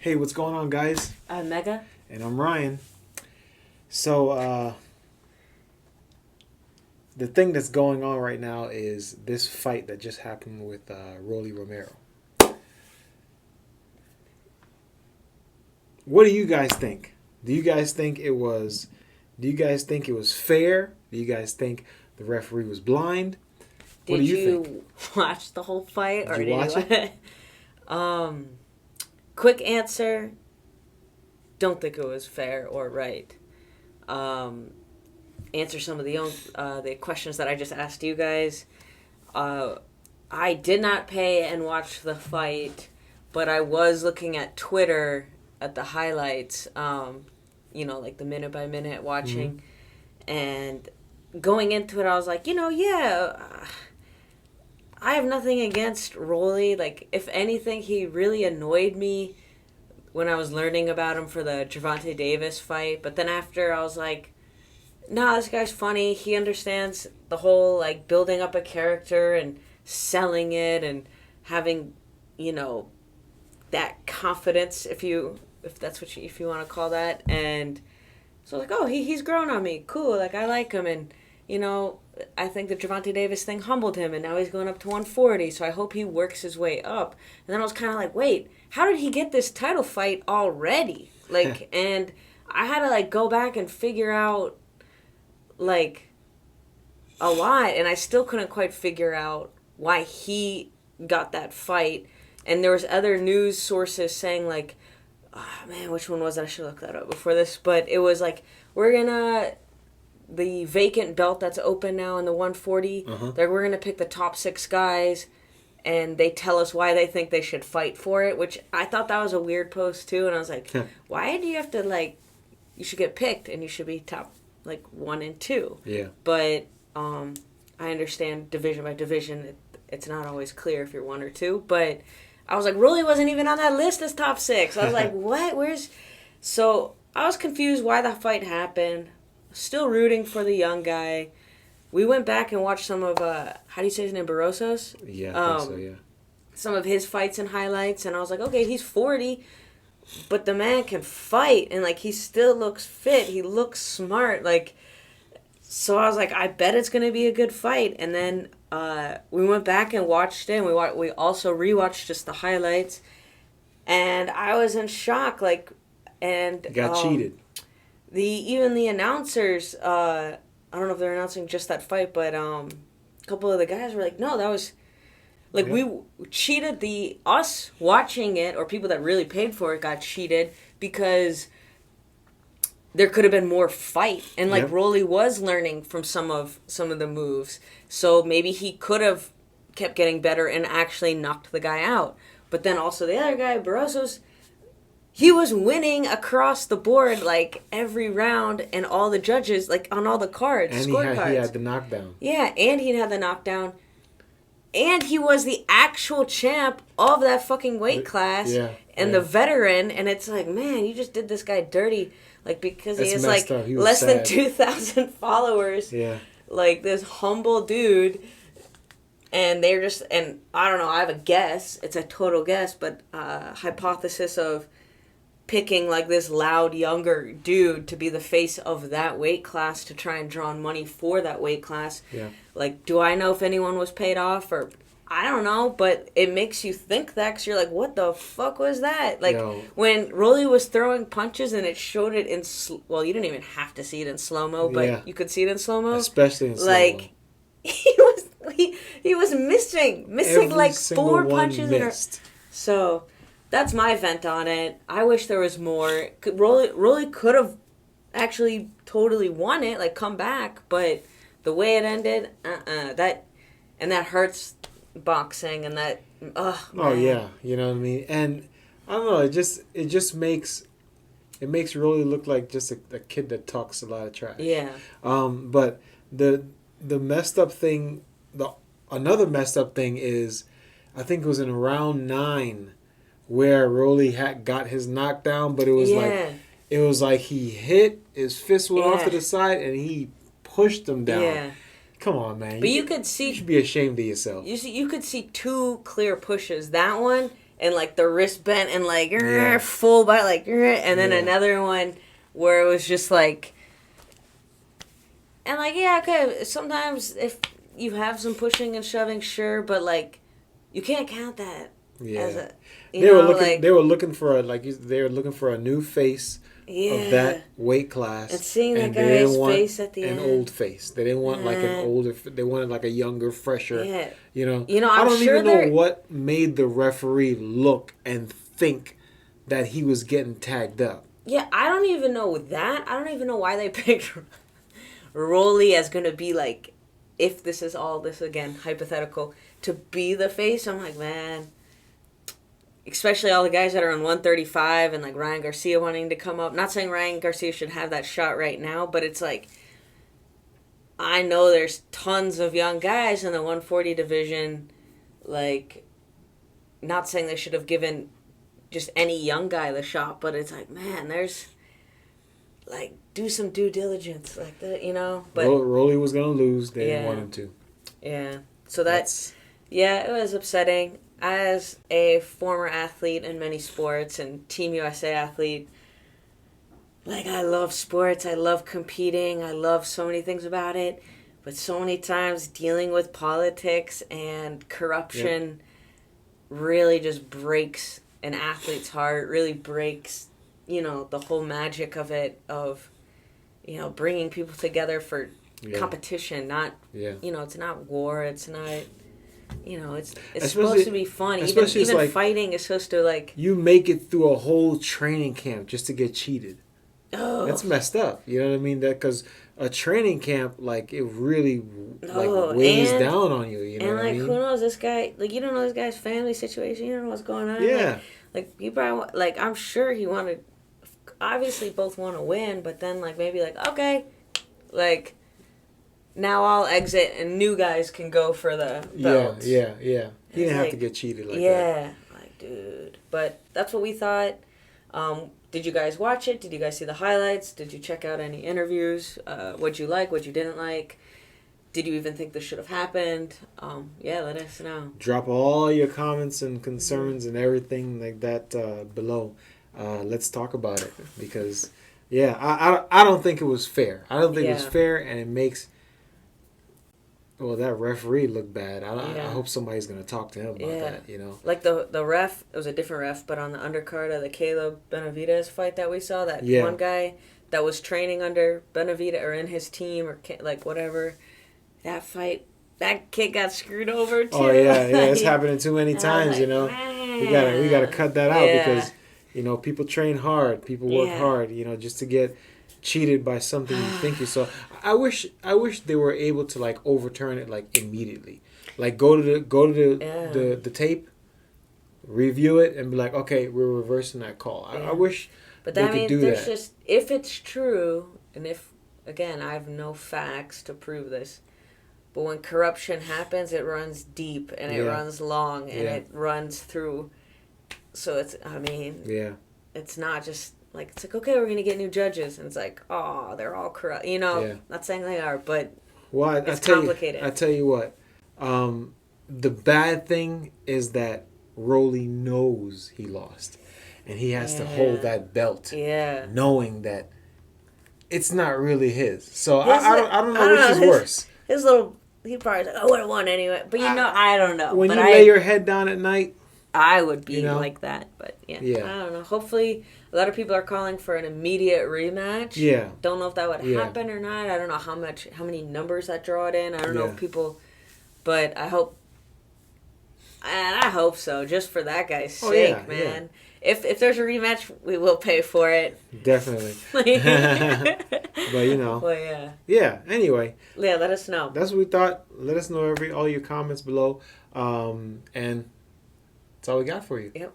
Hey, what's going on, guys? I'm Mega. And I'm Ryan. So, the thing that's going on right now is this fight that just happened with Rolly Romero. What do you guys think? Do you guys think it was fair? Do you guys think the referee was blind? What do you think? Watch the whole fight? Did you watch it? Quick answer. Don't think it was fair or right. Answer some of the questions that I just asked you guys. I did not pay and watch the fight, but I was looking at Twitter at the highlights, like the minute by minute watching. Mm-hmm. And going into it, I was like, I have nothing against Rolly. Like, if anything, he really annoyed me when I was learning about him for the Gervonta Davis fight. But then after, I was like, nah, this guy's funny. He understands the whole, like, building up a character and selling it and having, that confidence, if you want to call that. And so, like, oh, he's grown on me. Cool. Like, I like him. And, I think the Gervonta Davis thing humbled him, and now he's going up to 140, so I hope he works his way up. And then I was kind of like, wait, how did he get this title fight already? Like, and I had to, like, go back and figure out, like, a lot, and I still couldn't quite figure out why he got that fight. And there was other news sources saying, like, oh, man, which one was it? I should look that up before this. But it was like, the vacant belt that's open now in the 140, we're going to pick the top 6 guys, and they tell us why they think they should fight for it, which I thought that was a weird post, too. And I was like, why do you have to, like, you should get picked, and you should be top, like, 1 and 2. Yeah. But I understand division by division, it's not always clear if you're 1 or 2, but I was like, Rolly wasn't even on that list as top 6. I was like, what? So I was confused why the fight happened. Still rooting for the young guy. We went back and watched some of, how do you say his name, Barroso's? Yeah, I think so, yeah. Some of his fights and highlights, and I was like, okay, he's 40, but the man can fight, and, like, he still looks fit. He looks smart, like, so I was like, I bet it's going to be a good fight. And then we went back and watched it, and we also rewatched just the highlights, and I was in shock, like, and... Got cheated. Even the announcers, I don't know if they're announcing just that fight, but a couple of the guys were like, no, that was, like, we cheated. Us watching it, or people that really paid for it, got cheated because there could have been more fight. And, like, Rolly was learning from some of the moves, so maybe he could have kept getting better and actually knocked the guy out. But then also the other guy, Barroso's, he was winning across the board, like, every round, and all the judges, like, on all the cards, scorecards. He had the knockdown. Yeah, and he had the knockdown. And he was the actual champ of that fucking weight class. Yeah. And the veteran, and it's like, man, you just did this guy dirty. Like, because he has, like, less sad. than 2,000 followers. Yeah. Like, this humble dude. And they're just, and I don't know, I have a guess. It's a total guess, but hypothesis of picking, like, this loud younger dude to be the face of that weight class to try and draw in money for that weight class. Yeah. Like, do I know if anyone was paid off, or I don't know, but it makes you think that, because you're like, what the fuck was that? Like, when Rolly was throwing punches and it showed it in well, you didn't even have to see it in slow-mo, but you could see it in slow-mo. Especially in slow-mo. Like, he was missing Every like 4 punches missed. So that's my vent on it. I wish there was more. Rolly could have actually totally won it, like, come back, but the way it ended, that hurts boxing, and that, man. Oh yeah, you know what I mean. And I don't know, it just makes Rolly look like just a kid that talks a lot of trash. Yeah. But the messed up thing, another messed up thing is, I think it was in round 9 where Rolly got his knockdown, but it was like he hit, his fist went off to the side, and he pushed him down. Yeah. Come on, man. But you could see... You should be ashamed of yourself. You could see 2 clear pushes. That one, and like the wrist bent and like Yeah. full by like, and then Yeah. another one where it was just like, and like, yeah, okay, sometimes if you have some pushing and shoving, sure, but like you can't count that as a, They were looking. like, They were looking for they were looking for a new face of that weight class, and seeing that they didn't guy's want face at the an end. old face. They didn't want like an older. They wanted like a younger, fresher. Yeah. I I'm don't sure even know what made the referee look and think that he was getting tagged up. Yeah, I don't even know that. I don't even know why they picked Rolly as gonna be like, if this is all this again hypothetical, to be the face. I'm like, man. Especially all the guys that are on 135 and like Ryan Garcia wanting to come up. Not saying Ryan Garcia should have that shot right now, but it's like, I know there's tons of young guys in the 140 division. Like, not saying they should have given just any young guy the shot, but it's like, man, there's like, do some due diligence, like that, But Rolly was gonna lose. They didn't Yeah. want him to. yeah, so that's it was upsetting. As a former athlete in many sports and Team USA athlete, like, I love sports, I love competing, I love so many things about it, but so many times dealing with politics and corruption really just breaks an athlete's heart, really breaks, the whole magic of it, of, bringing people together for competition, not, it's not war, it's not... it's supposed to be fun. Even like, fighting is supposed to, like... You make it through a whole training camp just to get cheated. Oh. That's messed up. You know what I mean? That because a training camp, like, it really weighs down on you. You know what I mean? Who knows this guy? Like, you don't know this guy's family situation. You don't know what's going on. Yeah. Like you probably... Like, I'm sure he wanted... Obviously, both want to win, but then, like, maybe, like, okay, like... Now I'll exit and new guys can go for the belts. Yeah. He didn't have to get cheated like that. Yeah, like, dude. But that's what we thought. Did you guys watch it? Did you guys see the highlights? Did you check out any interviews? What'd you like? What'd you didn't like? Did you even think this should have happened? Let us know. Drop all your comments and concerns and everything like that below. Let's talk about it because, I don't think it was fair. I don't think it was fair, and it makes... Well, that referee looked bad. I hope somebody's going to talk to him about that, Like the ref, it was a different ref, but on the undercard of the Caleb Benavidez fight that we saw, that one guy that was training under Benavidez or in his team or like whatever, that fight, that kid got screwed over too. Oh, yeah, it's happening too many times, Man. We gotta cut that out because, people train hard, people work hard, just to get cheated by something you think you saw. I wish they were able to like overturn it like immediately. Like go to the tape, review it, and be like, okay, we're reversing that call. I wish but they that could means do there's that. just, if it's true, and if, again, I have no facts to prove this, but when corruption happens, it runs deep and it runs long and it runs through. So it's, it's not just like, it's like, okay, we're going to get new judges. And it's like, oh, they're all corrupt. Not saying they are, but it's complicated. I tell you what, the bad thing is that Rolly knows he lost. And he has to hold that belt, knowing that it's not really his. So I don't know which is worse. His little, he probably like, I would have won anyway. But I don't know. When but you lay your head down at night, I would be like that. But I don't know. Hopefully, a lot of people are calling for an immediate rematch. Yeah. Don't know if that would happen or not. I don't know how many numbers that draw it in. I don't know if people, but I hope. And I hope so, just for that guy's sake, man. Yeah. If there's a rematch, we will pay for it. Definitely. But Well, yeah. Anyway. Yeah, let us know. That's what we thought. Let us know all your comments below, and that's all we got for you. Yep.